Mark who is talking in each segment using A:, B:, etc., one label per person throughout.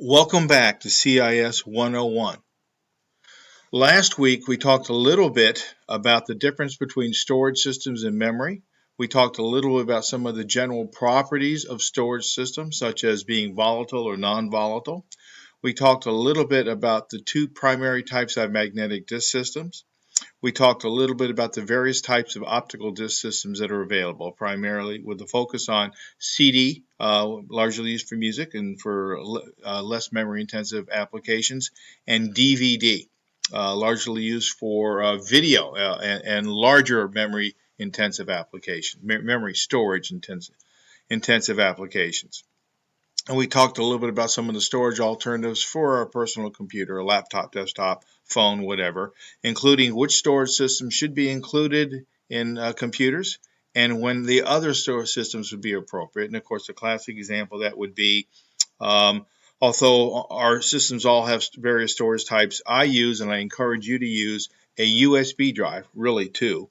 A: Welcome back to CIS 101. Last week we talked a little bit about the difference between storage systems and memory. We talked a little bit about some of the general properties of storage systems, such as being volatile or non-volatile. We talked a little bit about the two primary types of magnetic disk systems. We talked a little bit about the various types of optical disk systems that are available, primarily with a focus on CD, largely used for music and for less memory-intensive applications, and DVD, largely used for video and larger memory-intensive applications, memory storage intensive applications. And we talked a little bit about some of the storage alternatives for our personal computer, a laptop, desktop, phone, whatever, including which storage systems should be included in computers and when the other storage systems would be appropriate. And of course, the classic example of that would be, although our systems all have various storage types, I use, and I encourage you to use, a USB drive, really two.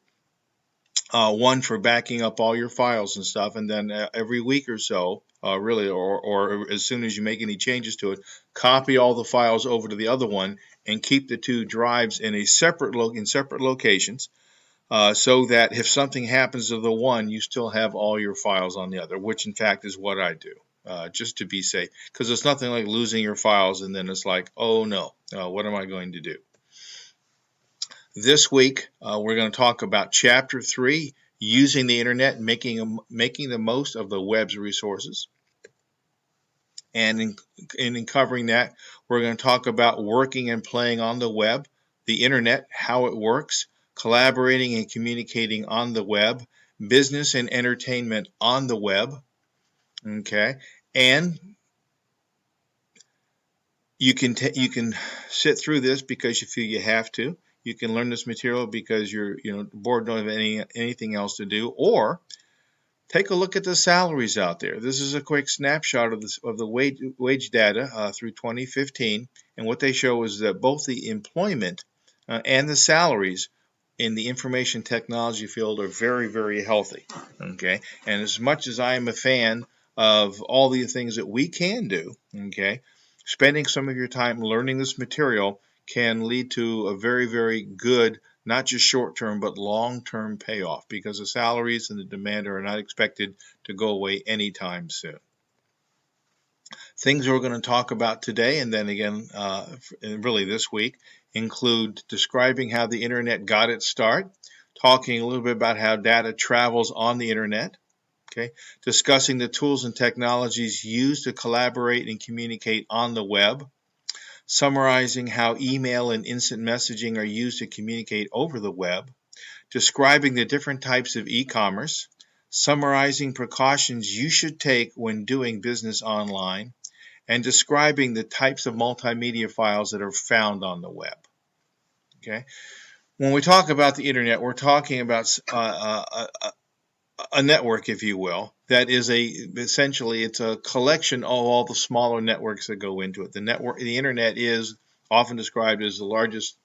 A: One for backing up all your files and stuff, and then every week or so, really, or as soon as you make any changes to it, copy all the files over to the other one and keep the two drives in separate locations, so that if something happens to the one, you still have all your files on the other, which in fact is what I do, just to be safe, because there's nothing like losing your files and then it's like, oh no, what am I going to do? This week, we're going to talk about Chapter 3, using the internet and making the most of the web's resources. And in covering that, we're going to talk about working and playing on the web, the internet, how it works, collaborating and communicating on the web, business and entertainment on the web. Okay, and you can sit through this because you feel you have to. You can learn this material because you're bored, don't have anything else to do, or take a look at the salaries out there. This is a quick snapshot of the wage data through 2015, and what they show is that both the employment and the salaries in the information technology field are very, very healthy. Okay, and as much as I am a fan of all the things that we can do, okay, spending some of your time learning this material can lead to a very, very good, not just short-term, but long-term payoff, because the salaries and the demand are not expected to go away anytime soon. Things we're going to talk about today, and then again, really this week, include describing how the internet got its start, talking a little bit about how data travels on the internet, okay, discussing the tools and technologies used to collaborate and communicate on the web, summarizing how email and instant messaging are used to communicate over the web, describing the different types of e-commerce, summarizing precautions you should take when doing business online, and describing the types of multimedia files that are found on the web. Okay, when we talk about the internet, we're talking about a network, if you will, that is essentially it's a collection of all the smaller networks that go into it. The internet is often described as the largest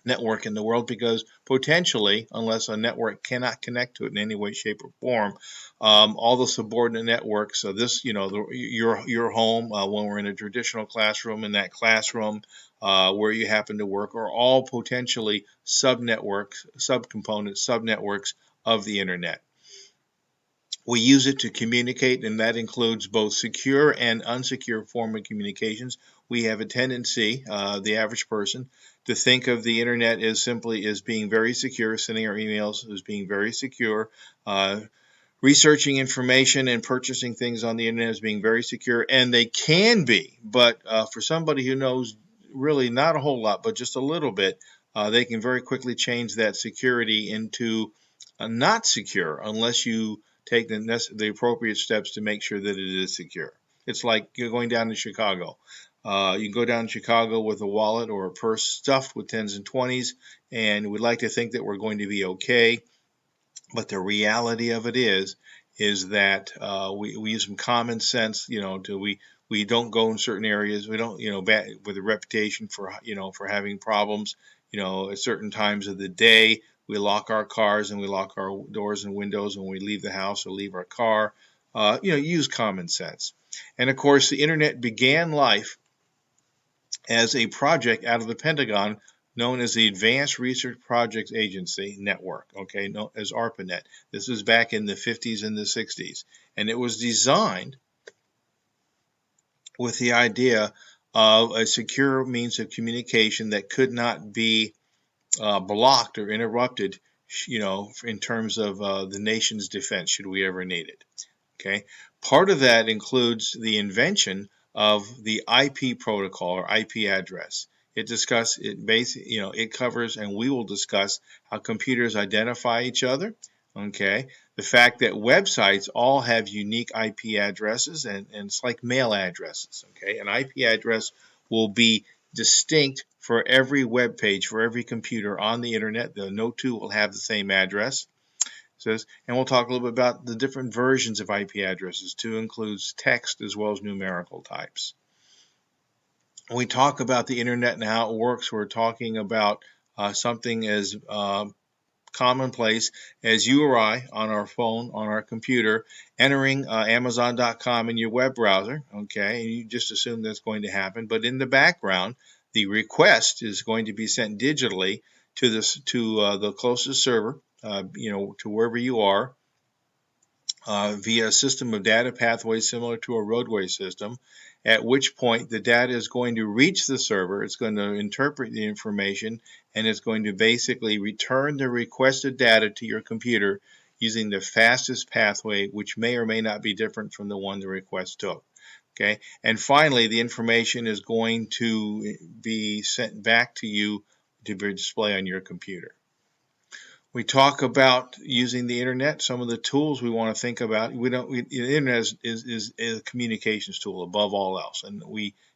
A: network in the world because potentially, unless a network cannot connect to it in any way, shape, or form, all the subordinate networks. So this, your home, when we're in a traditional classroom, in that classroom where you happen to work, are all potentially subnetworks, subcomponents, subnetworks of the internet. We use it to communicate, and that includes both secure and unsecure form of communications. We have a tendency, the average person, to think of the internet as simply as being very secure, sending our emails as being very secure, researching information and purchasing things on the internet as being very secure, and they can be, but for somebody who knows really not a whole lot, but just a little bit, they can very quickly change that security into not secure unless you take the appropriate steps to make sure that it is secure. It's like you're going down to Chicago. You can go down to Chicago with a wallet or a purse stuffed with 10s and 20s, and we'd like to think that we're going to be okay. But the reality of it is that we use some common sense. We don't go in certain areas. We don't, with a reputation for having problems. At certain times of the day, we lock our cars and we lock our doors and windows when we leave the house or leave our car. use common sense. And of course, the internet began life as a project out of the Pentagon known as the Advanced Research Projects Agency Network, okay, known as ARPANET. This was back in the 50s and the 60s. And it was designed with the idea of a secure means of communication that could not be blocked or interrupted, in terms of the nation's defense, should we ever need it. Okay, part of that includes the invention of the IP protocol or IP address. It covers, and we will discuss how computers identify each other. Okay, the fact that websites all have unique IP addresses, and it's like mail addresses. Okay, an IP address will be distinct for every web page, for every computer on the internet. No two will have the same address. And we'll talk a little bit about the different versions of IP addresses, too, includes text as well as numerical types. When we talk about the internet and how it works, we're talking about something as commonplace as you or I on our phone, on our computer, entering Amazon.com in your web browser, okay, and you just assume that's going to happen. But in the background, the request is going to be sent digitally to the closest server, to wherever you are, via a system of data pathways similar to a roadway system, at which point the data is going to reach the server, it's going to interpret the information, and it's going to basically return the requested data to your computer using the fastest pathway, which may or may not be different from the one the request took. Okay, and finally, the information is going to be sent back to you to be displayed on your computer. We talk about using the internet, some of the tools we want to think about. The internet is a communications tool above all else. And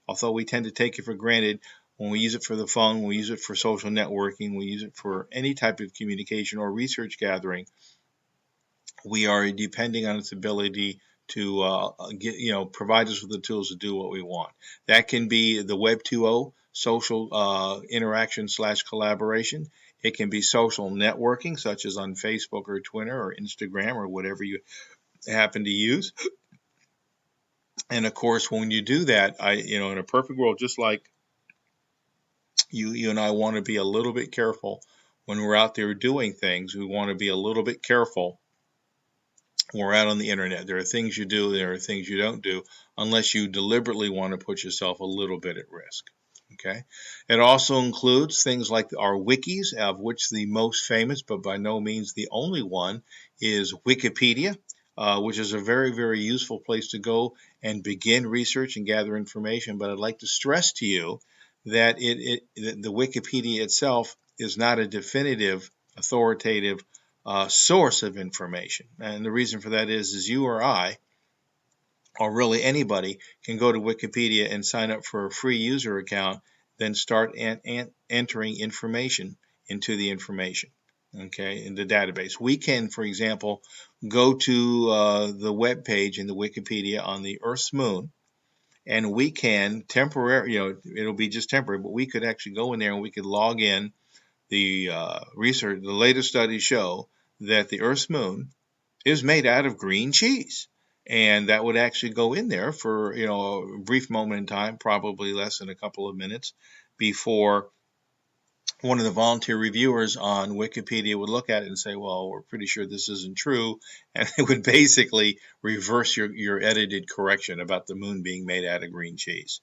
A: although we tend to take it for granted, when we use it for the phone, we use it for social networking, we use it for any type of communication or research gathering, we are depending on its ability to provide us with the tools to do what we want. That can be the Web 2.0, social interaction / collaboration. It can be social networking, such as on Facebook or Twitter or Instagram or whatever you happen to use. And of course, when you do that, in a perfect world, just like you and I want to be a little bit careful when we're out there doing things. We want to be a little bit careful when we're out on the internet. There are things you do, there are things you don't do, unless you deliberately want to put yourself a little bit at risk. Okay. It also includes things like our wikis, of which the most famous, but by no means the only one, is Wikipedia, which is a very, very useful place to go and begin research and gather information. But I'd like to stress to you that the Wikipedia itself is not a definitive, authoritative source of information. And the reason for that is you or I, or really anybody, can go to Wikipedia and sign up for a free user account, then start entering information into the information, okay, in the database. We can, for example, go to the web page in the Wikipedia on the Earth's moon, and we can it'll be just temporary, but we could actually go in there and we could log in. The research, the latest studies show that the Earth's moon is made out of green cheese. And that would actually go in there for a brief moment in time, probably less than a couple of minutes, before one of the volunteer reviewers on Wikipedia would look at it and say, well, we're pretty sure this isn't true. And it would basically reverse your edited correction about the moon being made out of green cheese.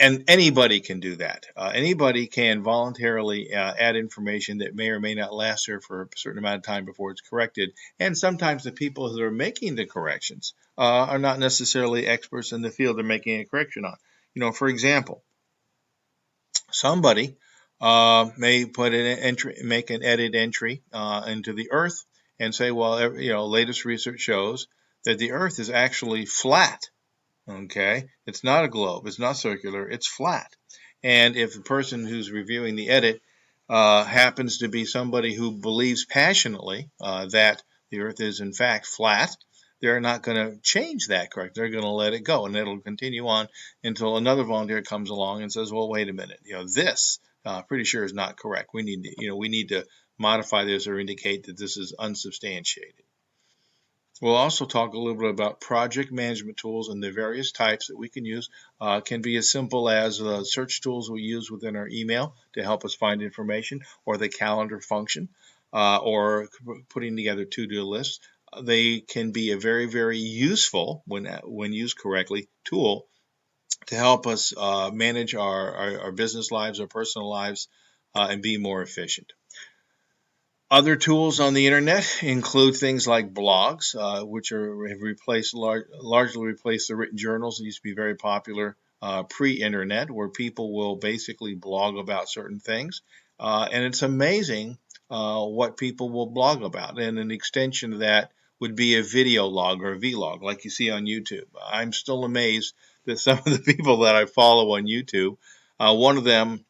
A: And anybody can do that. Anybody can voluntarily add information that may or may not last there for a certain amount of time before it's corrected. And sometimes the people who are making the corrections are not necessarily experts in the field they're making a correction on. For example, somebody may make an edit entry into the Earth and say, well, latest research shows that the Earth is actually flat. Okay, it's not a globe, it's not circular, it's flat. And if the person who's reviewing the edit happens to be somebody who believes passionately that the Earth is in fact flat, they're not going to change that, correct? They're going to let it go, and it'll continue on until another volunteer comes along and says, well, wait a minute, this pretty sure is not correct. We need to modify this or indicate that this is unsubstantiated. We'll also talk a little bit about project management tools and the various types that we can use. Can be as simple as the search tools we use within our email to help us find information, or the calendar function, or putting together to-do lists. They can be a very, very useful, when used correctly, tool to help us manage our business lives, our personal lives, and be more efficient. Other tools on the internet include things like blogs, which have largely replaced the written journals that used to be very popular pre-internet, where people will basically blog about certain things. And it's amazing what people will blog about. And an extension of that would be a video log or a vlog, like you see on YouTube. I'm still amazed that some of the people that I follow on YouTube, one of them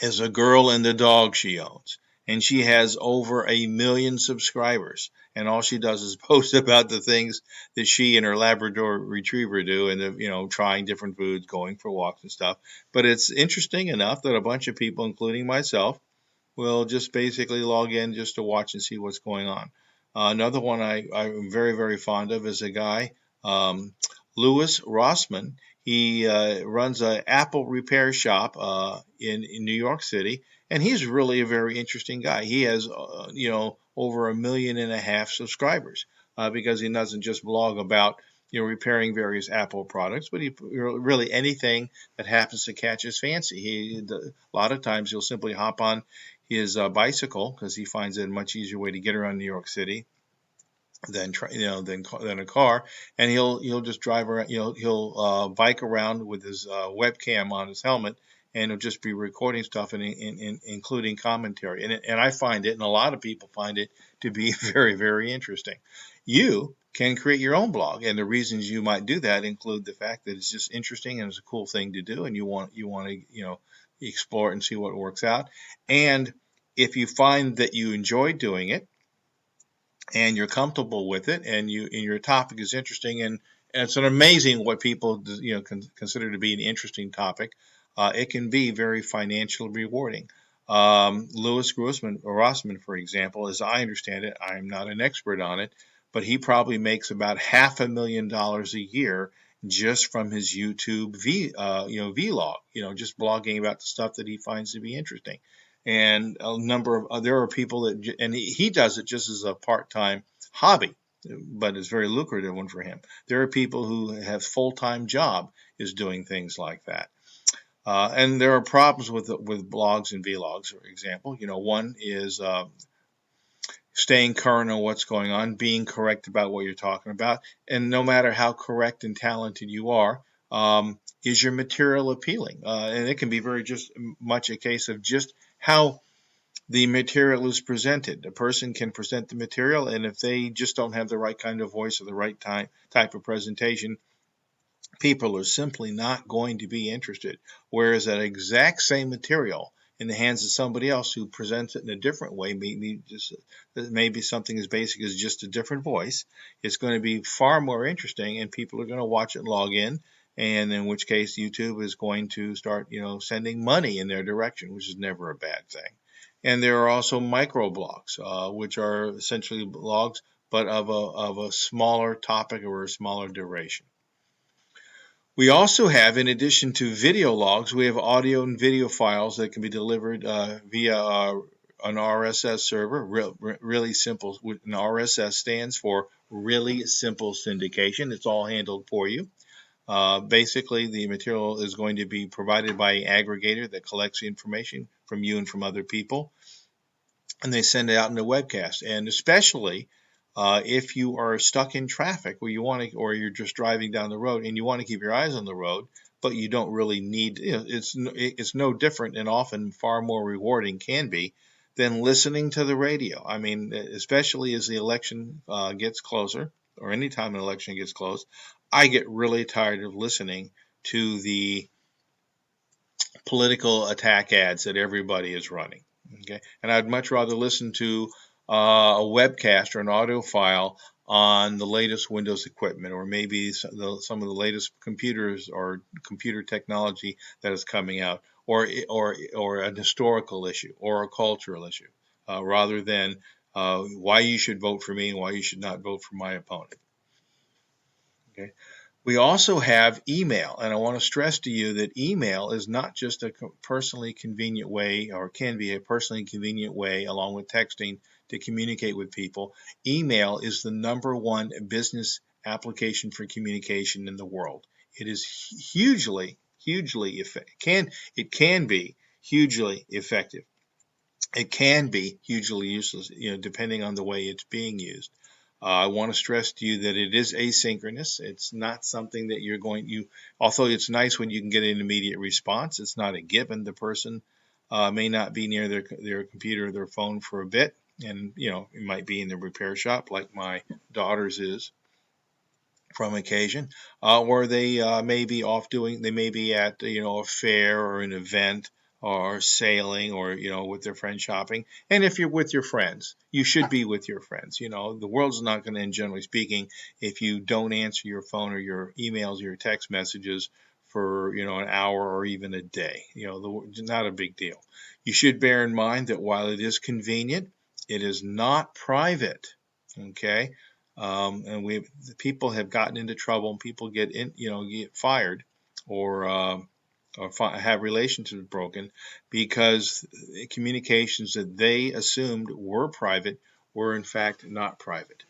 A: is a girl and the dog she owns. And she has over 1 million subscribers. And all she does is post about the things that she and her Labrador retriever do, and trying different foods, going for walks and stuff. But it's interesting enough that a bunch of people, including myself, will just basically log in just to watch and see what's going on. Another one I'm very, very fond of is a guy, Louis Rossman. He runs an Apple repair shop in New York City, and he's really a very interesting guy. He has, over 1.5 million subscribers because he doesn't just blog about repairing various Apple products, but he really anything that happens to catch his fancy. A lot of times he'll simply hop on his bicycle because he finds it a much easier way to get around New York City than a car, and he'll just drive around. He'll bike around with his webcam on his helmet, and he'll just be recording stuff and including commentary. And I find it, and a lot of people find it, to be very, very interesting. You can create your own blog, and the reasons you might do that include the fact that it's just interesting and it's a cool thing to do, and you want to explore it and see what works out. And if you find that you enjoy doing it, and you're comfortable with it, and your topic is interesting, and it's an amazing what people consider to be an interesting topic. It can be very financially rewarding. Louis Rossman, for example, as I understand it, I'm not an expert on it, but he probably makes about $500,000 a year just from his YouTube vlog, just blogging about the stuff that he finds to be interesting. And a number of there are people that, and he does it just as a part-time hobby, but it's a very lucrative one for him. There are people who have full-time job is doing things like that. And there are problems with blogs and vlogs, for example. One is staying current on what's going on, being correct about what you're talking about, and no matter how correct and talented you are, is your material appealing? And it can be very just much a case of just how the material is presented. A person can present the material, and if they just don't have the right kind of voice or the right type of presentation, people are simply not going to be interested. Whereas that exact same material in the hands of somebody else who presents it in a different way, maybe something as basic as just a different voice, it's going to be far more interesting, and people are going to watch it and log in. And in which case, YouTube is going to start, sending money in their direction, which is never a bad thing. And there are also microblogs, which are essentially blogs, but of a smaller topic or a smaller duration. We also have, in addition to video logs, we have audio and video files that can be delivered via an RSS server. Really simple. An RSS stands for Really Simple Syndication. It's all handled for you. Basically, the material is going to be provided by an aggregator that collects the information from you and from other people, and they send it out in a webcast. And especially if you are stuck in traffic or you're just driving down the road and you want to keep your eyes on the road, but you don't really need, it's no different and often far more rewarding can be than listening to the radio. I mean, especially as the election gets closer, or anytime an election gets close, I get really tired of listening to the political attack ads that everybody is running. Okay, and I'd much rather listen to a webcast or an audio file on the latest Windows equipment, or maybe some of the latest computers or computer technology that is coming out, or an historical issue or a cultural issue, rather than why you should vote for me and why you should not vote for my opponent. Okay. We also have email, and I want to stress to you that email is not just a personally convenient way, or can be a personally convenient way, along with texting, to communicate with people. Email is the #1 business application for communication in the world. It is hugely effective. It can be hugely effective. It can be hugely useless, depending on the way it's being used. I want to stress to you that it is asynchronous. It's not something that although it's nice when you can get an immediate response, it's not a given. The person may not be near their computer or their phone for a bit, and it might be in the repair shop like my daughter's is from occasion, or they may be they may be at a fair or an event or sailing, or with their friends shopping. And if you're with your friends, you should be with your friends. The world's not going to end, generally speaking, if you don't answer your phone or your emails or your text messages for an hour or even a day. Not a big deal. You should bear in mind that while it is convenient, it is not private. Okay. And people have gotten into trouble, and people get fired, or have relationships broken, because communications that they assumed were private were in fact not private.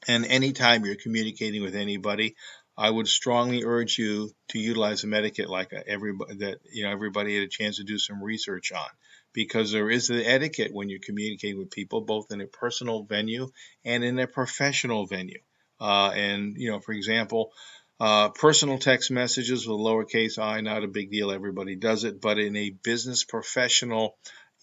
A: And anytime you're communicating with anybody, I would strongly urge you to utilize a etiquette like everybody had a chance to do some research on, because there is an etiquette when you're communicating with people, both in a personal venue and in a professional venue. And for example, personal text messages with lowercase I, not a big deal. Everybody does it. But in a business professional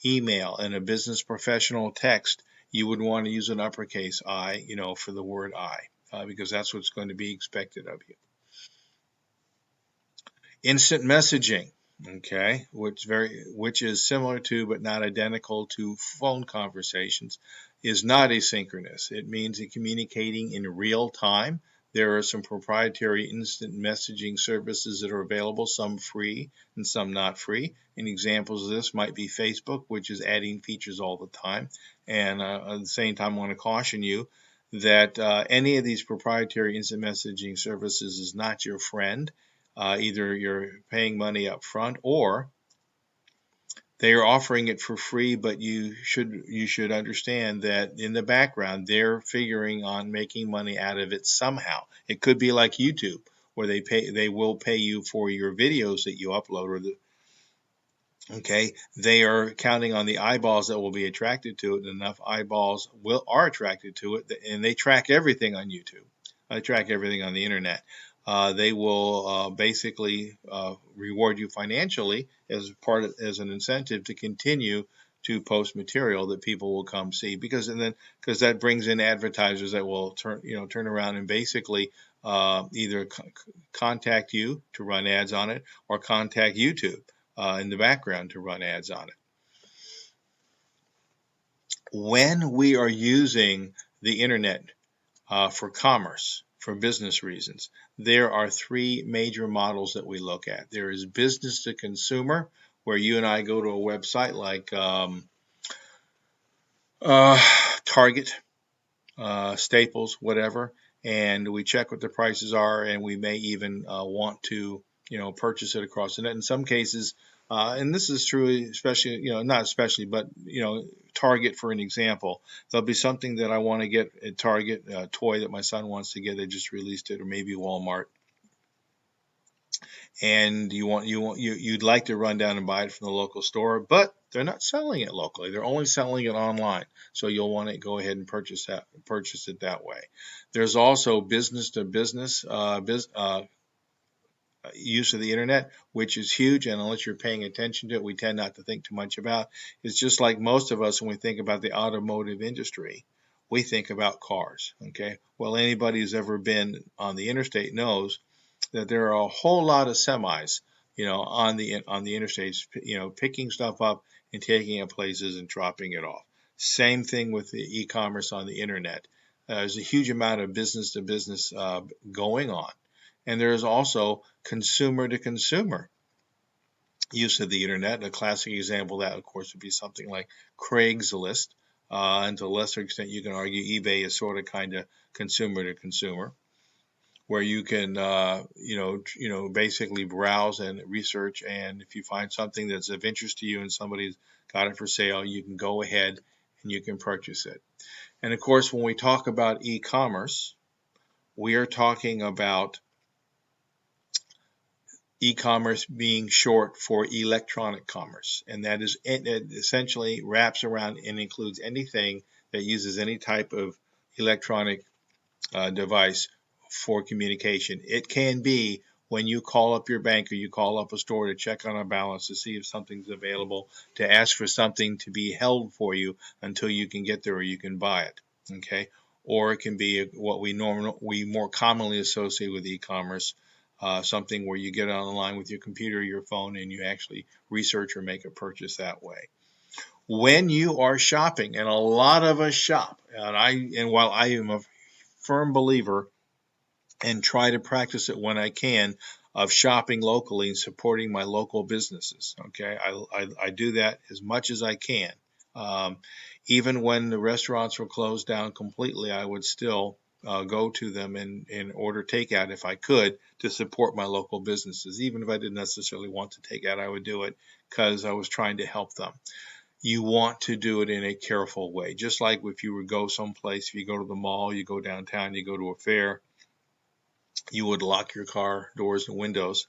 A: email and a business professional text, you would want to use an uppercase I, for the word I, because that's what's going to be expected of you. Instant messaging, okay, which is similar to but not identical to phone conversations, is not asynchronous. It means that communicating in real time. There are some proprietary instant messaging services that are available, some free and some not free. And examples of this might be Facebook, which is adding features all the time. And at the same time, I want to caution you that any of these proprietary instant messaging services is not your friend. Either you're paying money up front, or they are offering it for free, but you should understand that in the background they're figuring on making money out of it somehow. It could be like YouTube, where they will pay you for your videos that you upload, okay, they are counting on the eyeballs that will be attracted to it, and enough eyeballs are attracted to it, and they track everything on YouTube. They track everything on the internet. They will basically reward you financially as an incentive to continue to post material that people will come see, because that brings in advertisers that will turn around and basically either contact you to run ads on it, or contact YouTube in the background to run ads on it. When we are using the internet for commerce, for business reasons, there are 3 major models that we look at. There is business to consumer, where you and I go to a website like Target, Staples, whatever, and we check what the prices are, and we may even want to purchase it across the net. In some cases, and this is true, especially not especially, but Target, for an example, there'll be something that I want to get at Target, a toy that my son wants to get. They just released it, or maybe Walmart, and you'd like to run down and buy it from the local store, but they're not selling it locally. They're only selling it online. So you'll want to go ahead and purchase it that way. There's also business to business use of the internet, which is huge, and unless you're paying attention to it, we tend not to think too much about. It's just like most of us, when we think about the automotive industry, we think about cars. Okay, well, anybody who's ever been on the interstate knows that there are a whole lot of semis, on the interstates, picking stuff up and taking it places and dropping it off. Same thing with the e-commerce on the internet. There's a huge amount of business to business going on, and there's also consumer to consumer use of the internet. A classic example of that, of course, would be something like Craigslist. and to a lesser extent, you can argue eBay is sort of kind of consumer to consumer, where you can, basically browse and research, and if you find something that's of interest to you and somebody's got it for sale, you can go ahead and you can purchase it. And of course, when we talk about e-commerce, we are talking about e-commerce being short for electronic commerce, and that is, it essentially wraps around and includes anything that uses any type of electronic device for communication. It can be when you call up your bank or you call up a store to check on a balance to see if something's available, to ask for something to be held for you until you can get there or you can buy it. Okay, or it can be what we more commonly associate with e-commerce, something where you get online with your computer or your phone and you actually research or make a purchase that way. When you are shopping, and a lot of us shop, and while I am a firm believer and try to practice it when I can, of shopping locally and supporting my local businesses. Okay, I do that as much as I can. Um, Even when the restaurants were closed down completely, I would still go to them and order takeout if I could to support my local businesses. Even if I didn't necessarily want to take out, I would do it because I was trying to help them. You want to do it in a careful way, just like if you would go someplace, if you go to the mall, you go downtown, you go to a fair, you would lock your car doors and windows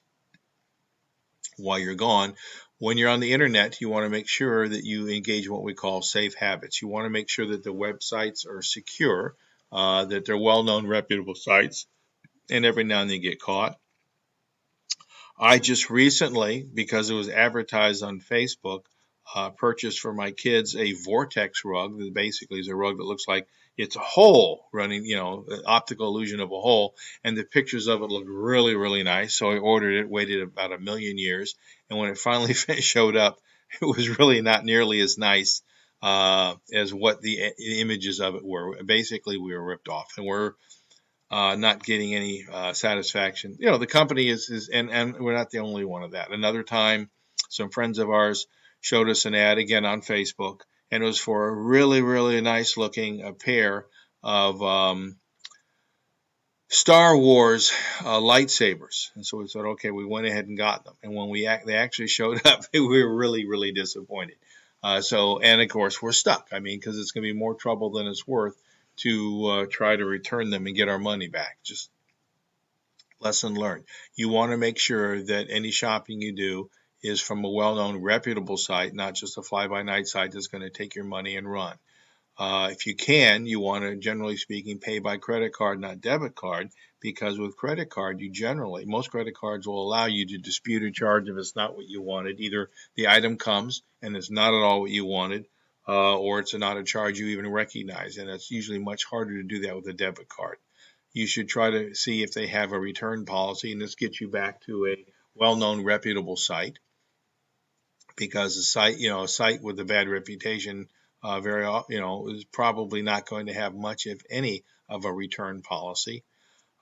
A: while you're gone. When you're on the internet, you want to make sure that you engage in what we call safe habits. You want to make sure that the websites are secure, that they're well-known, reputable sites, and every now and then you get caught. I just recently, because it was advertised on Facebook, purchased for my kids a vortex rug that basically is a rug that looks like it's a hole running, an optical illusion of a hole, and the pictures of it look really, really nice. So I ordered it, waited about a million years, and when it finally showed up, it was really not nearly as nice as what the images of it were. Basically, we were ripped off, and we're not getting any satisfaction. The company is and we're not the only one of that. Another time, some friends of ours showed us an ad again on Facebook, and it was for a really, really nice looking pair of Star Wars lightsabers. And so we said, okay, we went ahead and got them. And when they actually showed up, we were really, really disappointed. And of course, we're stuck. I mean, because it's going to be more trouble than it's worth to try to return them and get our money back. Just lesson learned. You want to make sure that any shopping you do is from a well-known, reputable site, not just a fly-by-night site that's going to take your money and run. If you can, you want to, generally speaking, pay by credit card, not debit card, because with credit card, most credit cards will allow you to dispute a charge if it's not what you wanted. Either the item comes and it's not at all what you wanted, or it's not a charge you even recognize, and it's usually much harder to do that with a debit card. You should try to see if they have a return policy, and this gets you back to a well-known, reputable site, because a site with a bad reputation very often, is probably not going to have much, if any, of a return policy.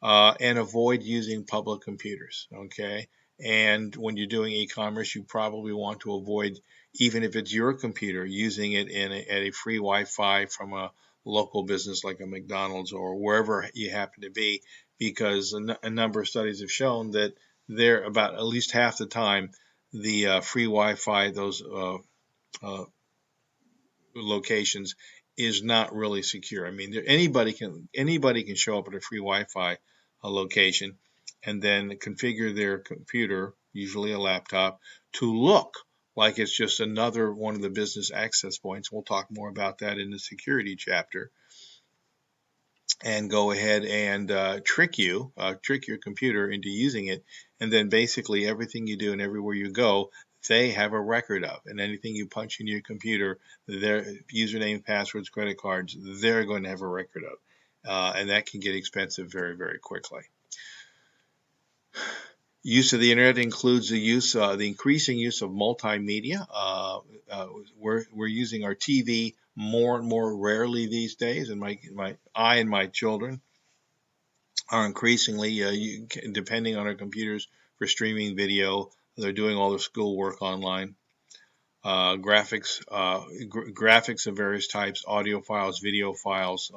A: And avoid using public computers. Okay, and when you're doing e-commerce, you probably want to avoid, even if it's your computer, using it at a free Wi-Fi from a local business like a McDonald's or wherever you happen to be, because a number of studies have shown that they're about at least half the time the free Wi-Fi, those uh, locations, is not really secure. I mean, anybody can show up at a free Wi-Fi location and then configure their computer, usually a laptop, to look like it's just another one of the business access points. We'll talk more about that in the security chapter. And go ahead and trick your computer into using it, and then basically everything you do and everywhere you go, they have a record of. And anything you punch into your computer, their username, passwords, credit cards, they're going to have a record of. And that can get expensive very, very quickly. Use of the internet includes the increasing use of multimedia. We're using our TV more and more rarely these days, and I and my children are increasingly depending on our computers for streaming video. They're doing all their schoolwork online. graphics of various types, audio files, video files,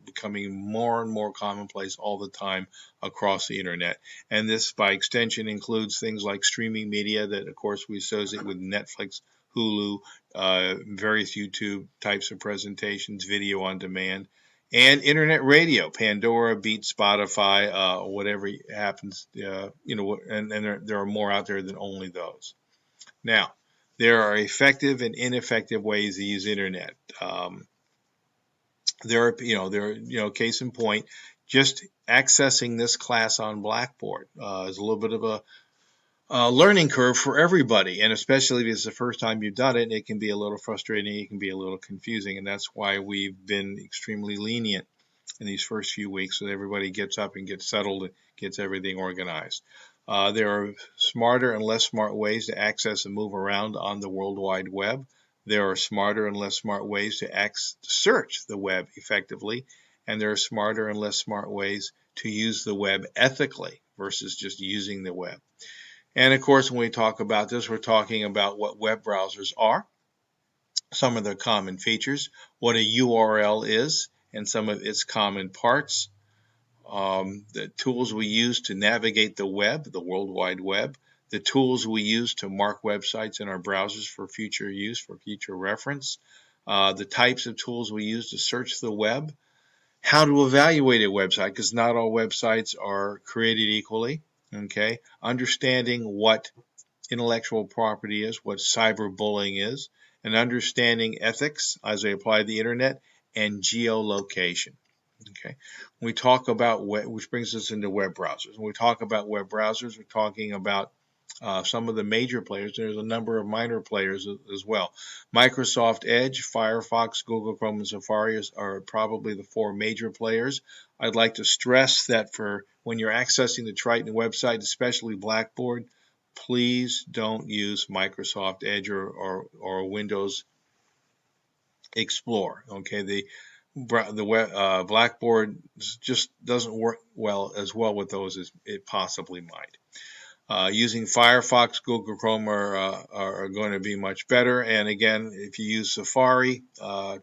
A: becoming more and more commonplace all the time across the internet. And this, by extension, includes things like streaming media that, of course, we associate with Netflix, Hulu, various YouTube types of presentations, video on demand, and internet radio, Pandora, Beat, Spotify, whatever happens, and there are more out there than only those. Now, there are effective and ineffective ways to use internet. Case in point, just accessing this class on Blackboard is a little bit of a learning curve for everybody, and especially if it's the first time you've done it, it can be a little frustrating, it can be a little confusing, and that's why we've been extremely lenient in these first few weeks so that everybody gets up and gets settled and gets everything organized. There are smarter and less smart ways to access and move around on the World Wide Web. There are smarter and less smart ways to search the web effectively, and there are smarter and less smart ways to use the web ethically versus just using the web. And of course, when we talk about this, we're talking about what web browsers are, some of their common features, what a URL is, and some of its common parts, the tools we use to navigate the web, the World Wide Web, the tools we use to mark websites in our browsers for future use, for future reference, the types of tools we use to search the web, how to evaluate a website, because not all websites are created equally, okay, understanding what intellectual property is, what cyberbullying is, and understanding ethics as they apply to the internet, and geolocation. Okay, when we talk about which brings us into web browsers. When we talk about web browsers, we're talking about some of the major players. There's a number of minor players as well. Microsoft Edge, Firefox, Google Chrome, and Safari are probably the four major players. I'd like to stress that for when you're accessing the Triton website, especially Blackboard, please don't use Microsoft Edge or Windows Explorer. Okay, the Blackboard just doesn't work as well with those as it possibly might. Using Firefox, Google Chrome are going to be much better. And again, if you use Safari, I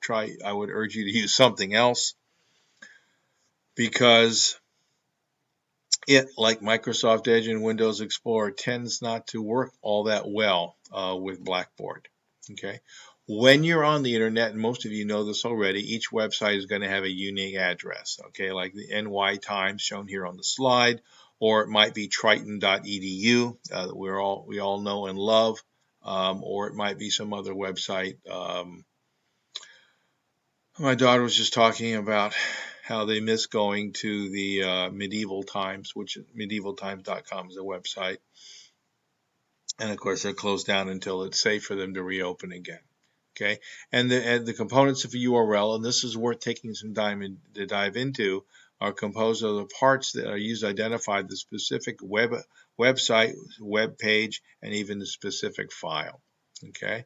A: would urge you to use something else, because it, like Microsoft Edge and Windows Explorer, tends not to work all that well with Blackboard. Okay. When you're on the internet, and most of you know this already, each website is going to have a unique address, okay, like the NY Times shown here on the slide, or it might be triton.edu that we all know and love, or it might be some other website. My daughter was just talking about how they miss going to the Medieval Times, which medievaltimes.com is a website, and of course they're closed down until it's safe for them to reopen again. Okay, and the components of a URL, and this is worth taking some time to dive into, are composed of the parts that are used to identify the specific website, web page, and even the specific file. Okay,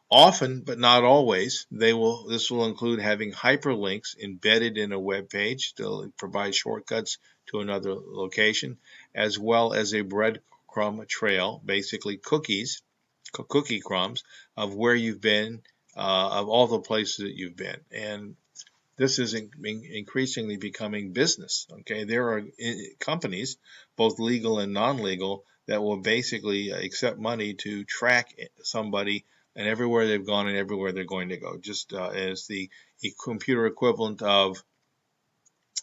A: often, but not always, this will include having hyperlinks embedded in a web page to provide shortcuts to another location, as well as a breadcrumb trail, basically cookie crumbs of where you've been, of all the places that you've been. And this is increasingly becoming business. Okay, there are companies, both legal and non-legal, that will basically accept money to track somebody and everywhere they've gone and everywhere they're going to go, just as the computer equivalent of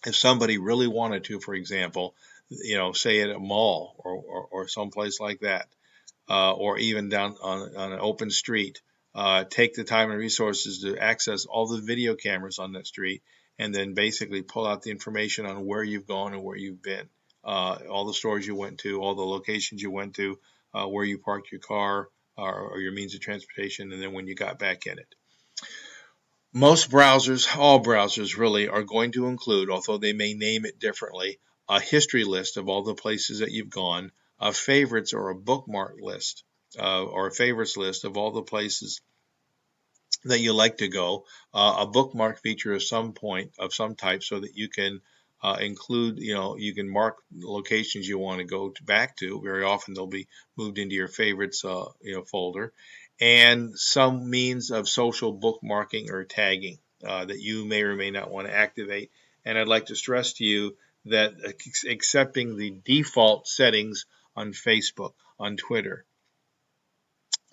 A: if somebody really wanted to, for example, say at a mall or someplace like that, or even down on an open street, take the time and resources to access all the video cameras on that street, and then basically pull out the information on where you've gone and where you've been, all the stores you went to, all the locations you went to, where you parked your car or your means of transportation, and then when you got back in it. Most browsers, all browsers really, are going to include, although they may name it differently, a history list of all the places that you've gone, a favorites or a bookmark list, or a favorites list of all the places that you like to go, a bookmark feature of some type, so that you can include, you can mark locations you want to go back to. Very often they'll be moved into your favorites, folder. and some means of social bookmarking or tagging that you may or may not want to activate. And I'd like to stress to you that accepting the default settings on Facebook, on Twitter,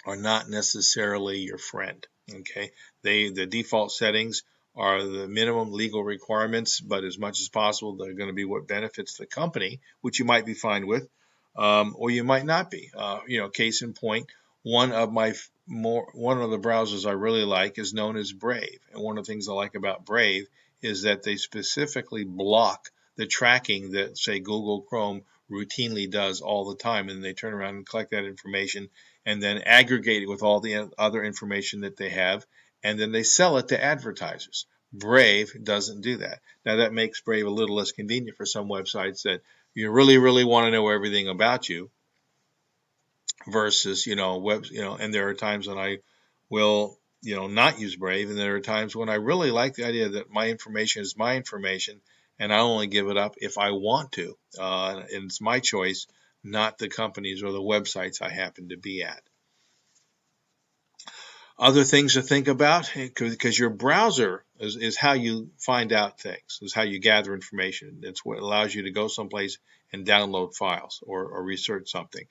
A: are not necessarily your friend. Okay, the default settings are the minimum legal requirements, but as much as possible, they're going to be what benefits the company, which you might be fine with, or you might not be. Case in point, one of the browsers I really like is known as Brave, and one of the things I like about Brave is that they specifically block the tracking that, say, Google Chrome routinely does all the time, and they turn around and collect that information and then aggregate it with all the other information that they have, and then they sell it to advertisers. Brave doesn't do that. Now, that makes Brave a little less convenient for some websites that you really, really want to know everything about you versus, and there are times when I will, not use Brave, and there are times when I really like the idea that my information is my information, and I only give it up if I want to, and it's my choice, not the companies or the websites I happen to be at. Other things to think about, because your browser is how you find out things, is how you gather information. It's what allows you to go someplace and download files or research something.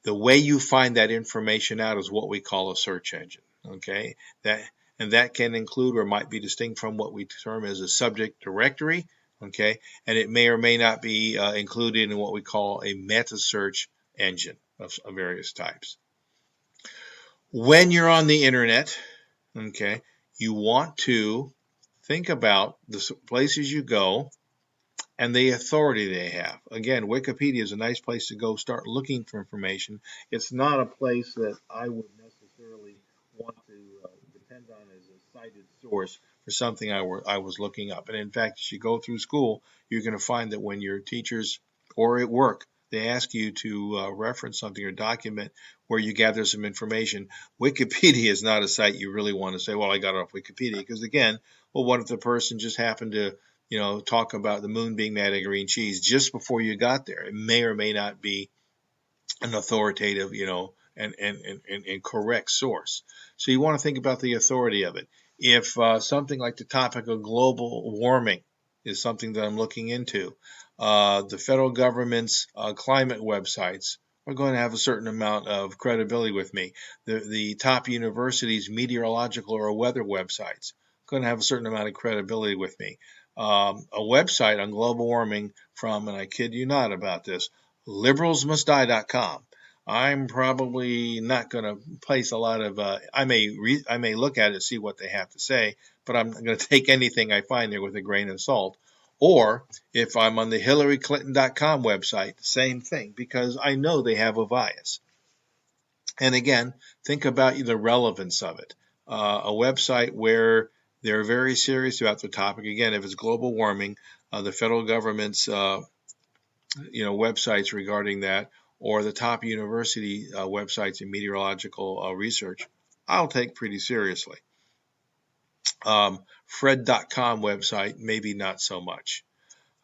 A: The way you find that information out is what we call a search engine. Okay, that can include or might be distinct from what we term as a subject directory. Okay, and it may or may not be included in what we call a meta search engine of various types. When you're on the internet, okay, you want to think about the places you go and the authority they have. Again, Wikipedia is a nice place to go start looking for information. It's not a place that I would necessarily want to depend on as a cited source for something I was looking up. And in fact, as you go through school, you're going to find that when your teachers or at work, they ask you to reference something or document where you gather some information. Wikipedia is not a site you really want to say, well, I got it off Wikipedia. Because again, well, what if the person just happened to talk about the moon being made of green cheese just before you got there? It may or may not be an authoritative, and correct source. So you want to think about the authority of it. If something like the topic of global warming is something that I'm looking into, the federal government's climate websites are going to have a certain amount of credibility with me. The top universities' meteorological or weather websites are going to have a certain amount of credibility with me. A website on global warming from, and I kid you not about this, liberalsmustdie.com. I'm probably not going to place a lot of. I may look at it, see what they have to say, but I'm going to take anything I find there with a grain of salt. Or if I'm on the HillaryClinton.com website, same thing, because I know they have a bias. And again, think about the relevance of it. A website where they're very serious about the topic. Again, if it's global warming, the federal government's websites regarding that, or the top university websites in meteorological research, I'll take pretty seriously. Fred.com website, maybe not so much.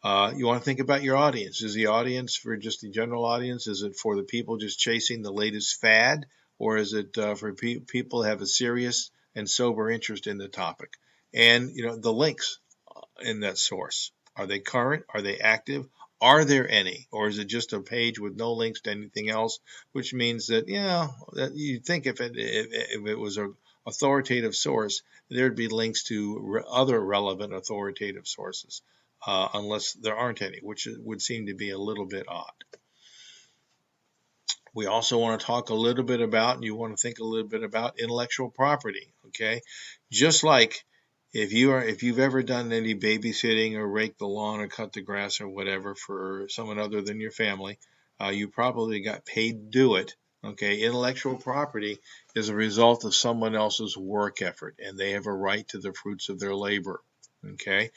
A: You want to think about your audience. Is the audience for just the general audience? Is it for the people just chasing the latest fad? Or is it for people who have a serious and sober interest in the topic? And, the links in that source. Are they current? Are they active? Are there any? Or is it just a page with no links to anything else? Which means that, that you'd think if it was an authoritative source, there'd be links to other relevant authoritative sources, unless there aren't any, which would seem to be a little bit odd. We also want to talk a little bit about, and you want to think a little bit about intellectual property, okay? Just like if you've ever done any babysitting or raked the lawn or cut the grass or whatever for someone other than your family, you probably got paid to do it. Okay, intellectual property is a result of someone else's work effort, and they have a right to the fruits of their labor. Okay,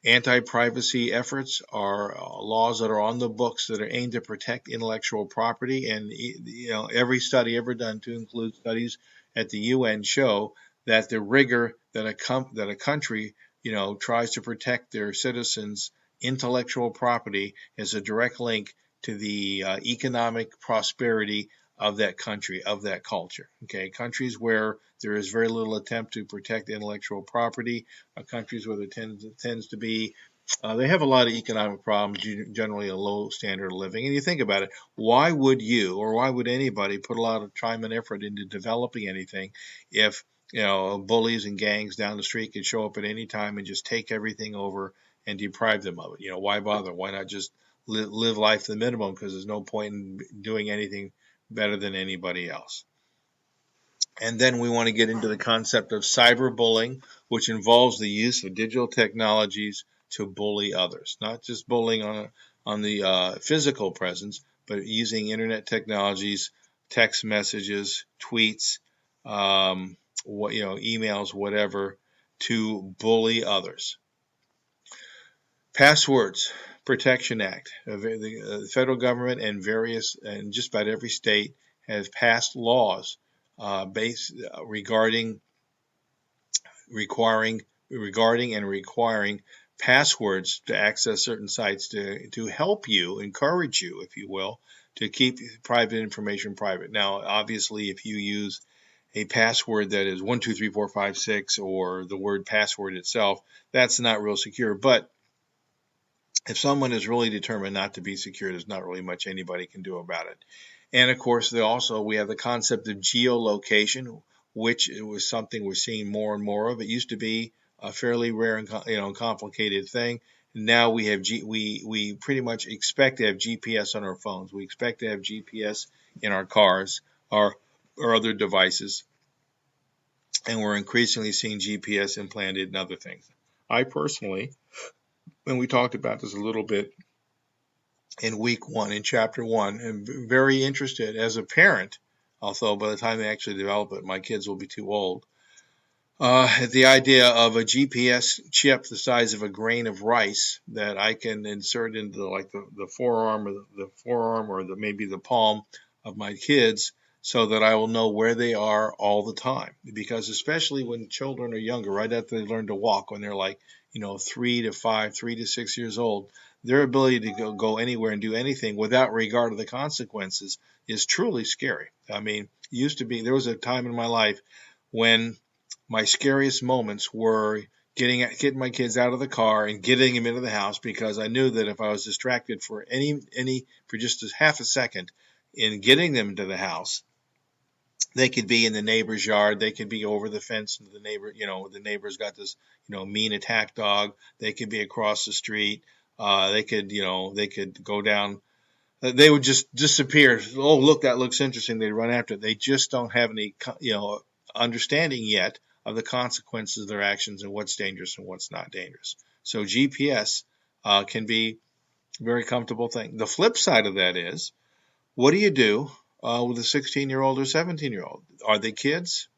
A: anti-privacy efforts are laws that are on the books that are aimed to protect intellectual property, and every study ever done, to include studies at the UN, show that the rigor that a country tries to protect their citizens' intellectual property is a direct link to the economic prosperity of that country, of that culture. Okay, countries where there is very little attempt to protect intellectual property, countries where there tends to be they have a lot of economic problems, generally a low standard of living. And you think about it, why would you or why would anybody put a lot of time and effort into developing anything if bullies and gangs down the street could show up at any time and just take everything over and deprive them of it? Why bother? Why not just live life to the minimum, because there's no point in doing anything better than anybody else. And then we want to get into the concept of cyberbullying, which involves the use of digital technologies to bully others, not just bullying on the physical presence, but using internet technologies, text messages, tweets, emails, whatever, to bully others. Passwords Protection Act. The federal government and just about every state has passed laws regarding and requiring passwords to access certain sites to help you, encourage you, if you will, to keep private information private. Now, obviously, if you use a password that is 123456 or the word password itself, that's not real secure. But if someone is really determined not to be secure, there's not really much anybody can do about it. And of course, we have the concept of geolocation, which was something we're seeing more and more of. It used to be a fairly rare and complicated thing. Now we have we pretty much expect to have GPS on our phones. We expect to have GPS in our cars or other devices, and we're increasingly seeing GPS implanted in other things. I personally, and we talked about this a little bit in week 1, in chapter 1, am very interested as a parent, although by the time they actually develop it, my kids will be too old, the idea of a GPS chip the size of a grain of rice that I can insert into the forearm or maybe the palm of my kids, so that I will know where they are all the time. Because especially when children are younger, right after they learn to walk, when they're 3 to 5, 3 to 6 years old, their ability to go anywhere and do anything without regard to the consequences is truly scary. I mean, there was a time in my life when my scariest moments were getting my kids out of the car and getting them into the house, because I knew that if I was distracted for just half a second in getting them to the house, they could be in the neighbor's yard. They could be over the fence. The neighbor's got this, mean attack dog. They could be across the street. They could go down. They would just disappear. Oh, look, that looks interesting. They'd run after it. They just don't have any, understanding yet of the consequences of their actions and what's dangerous and what's not dangerous. So GPS can be a very comfortable thing. The flip side of that is, what do you do with a 16-year-old or 17-year-old? Are they kids?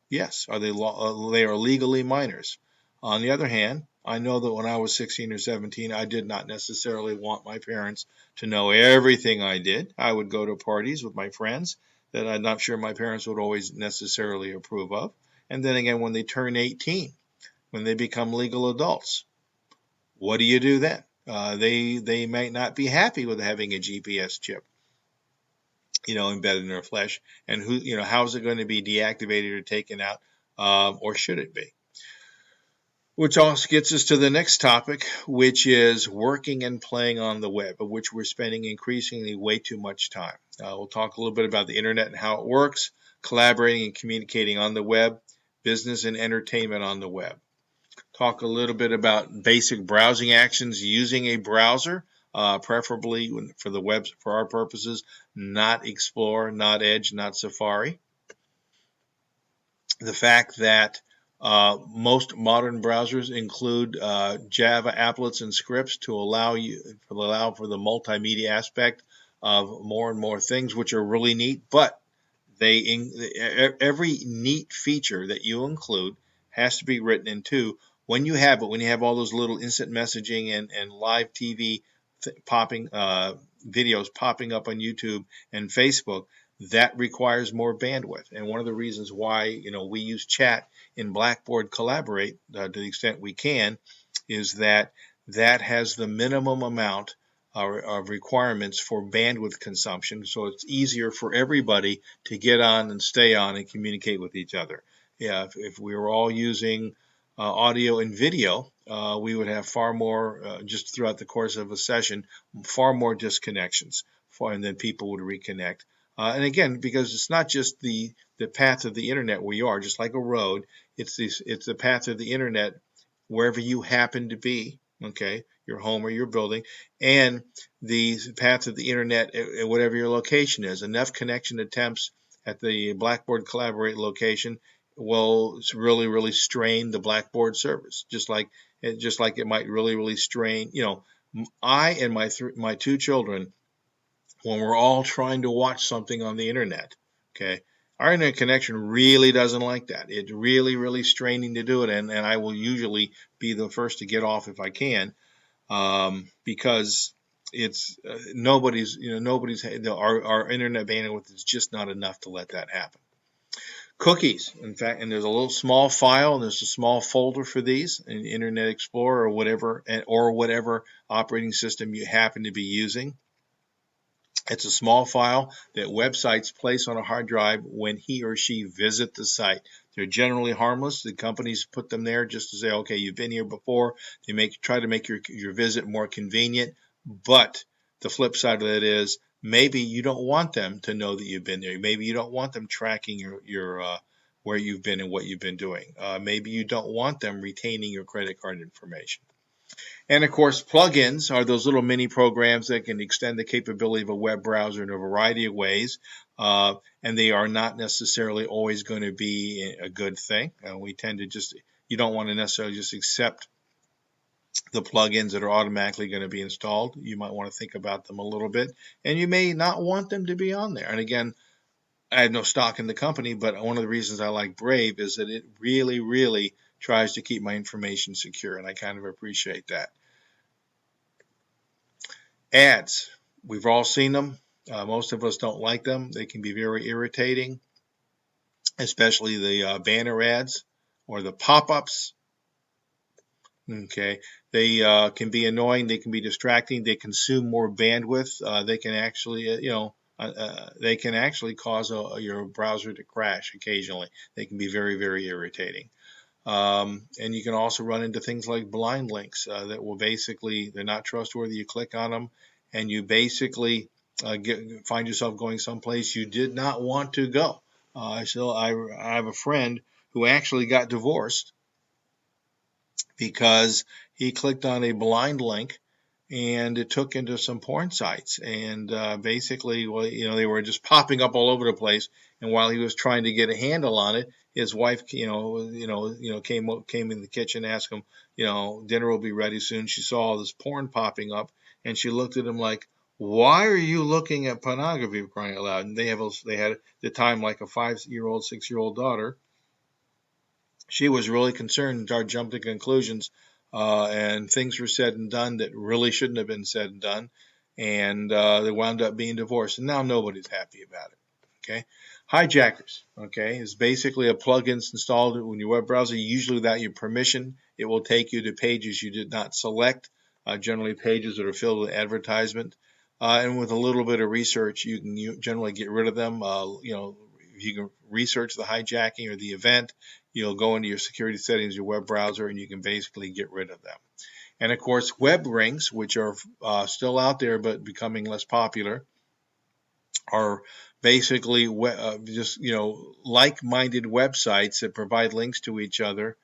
A: Yes. They are legally minors. On the other hand, I know that when I was 16 or 17, I did not necessarily want my parents to know everything I did. I would go to parties with my friends that I'm not sure my parents would always necessarily approve of. And then again, when they turn 18, when they become legal adults, what do you do then? They might not be happy with having a GPS chip, embedded in their flesh, and how is it going to be deactivated or taken out, or should it be? Which also gets us to the next topic, which is working and playing on the web, of which we're spending increasingly way too much time. We'll talk a little bit about the internet and how it works, collaborating and communicating on the web, business and entertainment on the web. Talk a little bit about basic browsing actions using a browser, preferably for the web, for our purposes, not Explorer, not Edge, not Safari. The fact that most modern browsers include Java applets and scripts to allow for the multimedia aspect of more and more things, which are really neat. But every neat feature that you include has to be written into. When you have all those little instant messaging and live TV videos popping up on YouTube and Facebook, that requires more bandwidth. And one of the reasons why we use chat in Blackboard Collaborate to the extent we can is that has the minimum amount of requirements for bandwidth consumption, so it's easier for everybody to get on and stay on and communicate with each other. Yeah, if we were all using audio and video, we would have far more, just throughout the course of a session, far more disconnections, and then people would reconnect. And again, because it's not just the path of the internet where you are, just like a road, it's the path of the internet wherever you happen to be, okay, your home or your building, and the path of the internet at whatever your location is. Enough connection attempts at the Blackboard Collaborate location will really, really strain the Blackboard service, just like it might really, really strain. I and my two children, when we're all trying to watch something on the internet, okay, our internet connection really doesn't like that. It's really, really straining to do it, and I will usually be the first to get off if I can, because it's our internet bandwidth is just not enough to let that happen. Cookies, in fact, and there's a little small file, and there's a small folder for these in Internet Explorer or whatever operating system you happen to be using. It's a small file that websites place on a hard drive when he or she visit the site. They're generally harmless. The companies put them there just to say, okay, you've been here before. They try to make your visit more convenient. But the flip side of that is maybe you don't want them to know that you've been there. Maybe you don't want them tracking your where you've been and what you've been doing. Maybe you don't want them retaining your credit card information. And of course, plugins are those little mini programs that can extend the capability of a web browser in a variety of ways. And they are not necessarily always going to be a good thing. We tend to you don't want to necessarily just accept the plugins that are automatically going to be installed. You might want to think about them a little bit, and you may not want them to be on there. And again, I have no stock in the company, but one of the reasons I like Brave is that it really, really tries to keep my information secure, and I kind of appreciate that. Ads. We've all seen them. Most of us don't like them. They can be very irritating, especially the banner ads or the pop-ups. Okay, they can be annoying. They can be distracting. They consume more bandwidth. They can actually, they can actually cause your browser to crash occasionally. They can be very, very irritating. And you can also run into things like blind links that will basically, they're not trustworthy. You click on them and you basically find yourself going someplace you did not want to go. I have a friend who actually got divorced because he clicked on a blind link and it took into some porn sites, and basically, well, they were just popping up all over the place. And while he was trying to get a handle on it, his wife, came in the kitchen, asked him, dinner will be ready soon. She saw all this porn popping up, and she looked at him like, "Why are you looking at pornography, for crying out loud?" And they had at the time like a 5-year-old, 6-year-old daughter. She was really concerned and started jumping to conclusions, and things were said and done that really shouldn't have been said and done, and they wound up being divorced, and now nobody's happy about it. Okay, hijackers. Okay, is basically a plugin installed in your web browser, usually without your permission. It will take you to pages you did not select, generally pages that are filled with advertisement, and with a little bit of research, you can generally get rid of them. If you can research the hijacking or the event, you'll go into your security settings, your web browser, and you can basically get rid of them. And of course, web rings, which are still out there but becoming less popular, are basically just like-minded websites that provide links to each other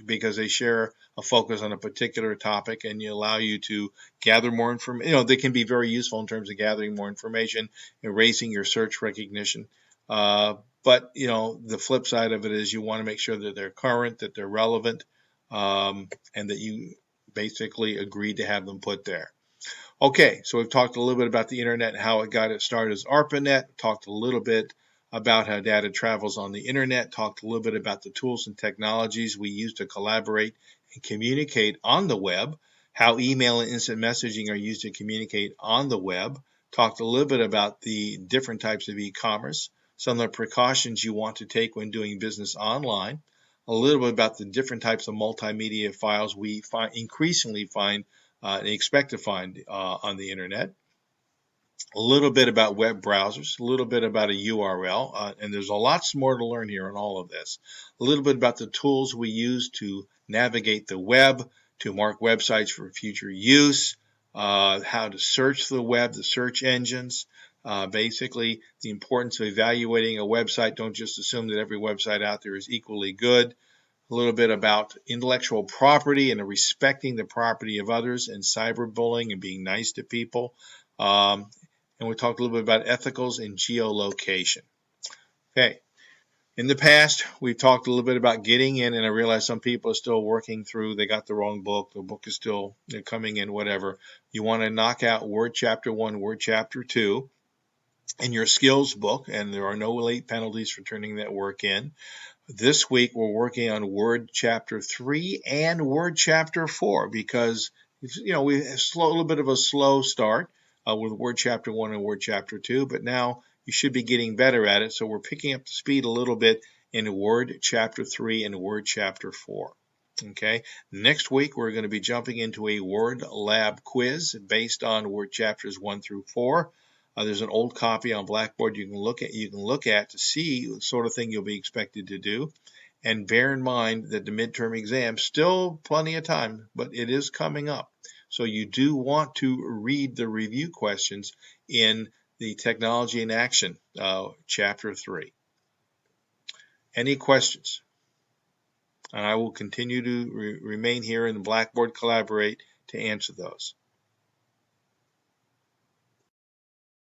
A: because they share a focus on a particular topic, and allow you to gather more information. They can be very useful in terms of gathering more information and raising your search recognition. But the flip side of it is you want to make sure that they're current, that they're relevant, and that you basically agreed to have them put there. Okay, so we've talked a little bit about the internet and how it got its start as ARPANET, talked a little bit about how data travels on the internet, talked a little bit about the tools and technologies we use to collaborate and communicate on the web, how email and instant messaging are used to communicate on the web, talked a little bit about the different types of e-commerce, some of the precautions you want to take when doing business online, a little bit about the different types of multimedia files we increasingly find and expect to find on the internet. A little bit about web browsers, a little bit about a URL, and there's a lots more to learn here on all of this. A little bit about the tools we use to navigate the web, to mark websites for future use, how to search the web, the search engines, basically the importance of evaluating a website. Don't just assume that every website out there is equally good. A little bit about intellectual property and respecting the property of others, and cyberbullying and being nice to people. And we talked a little bit about ethicals and geolocation. Okay. In the past, we've talked a little bit about getting in, and I realize some people are still working through, they got the wrong book, the book is still coming in, whatever. You want to knock out Word Chapter 1, Word Chapter 2 in your skills book, and there are no late penalties for turning that work in. This week, we're working on Word Chapter 3 and Word Chapter 4 because, we had a little bit of a slow start with Word Chapter 1 and Word Chapter 2, but now you should be getting better at it. So we're picking up the speed a little bit in Word Chapter 3 and Word Chapter 4. Okay. Next week, we're going to be jumping into a Word Lab quiz based on Word Chapters 1 through 4. There's an old copy on Blackboard you can look at to see the sort of thing you'll be expected to do. And bear in mind that the midterm exam, still plenty of time, but it is coming up. So you do want to read the review questions in the Technology in Action, Chapter 3. Any questions? And I will continue to remain here in the Blackboard Collaborate to answer those.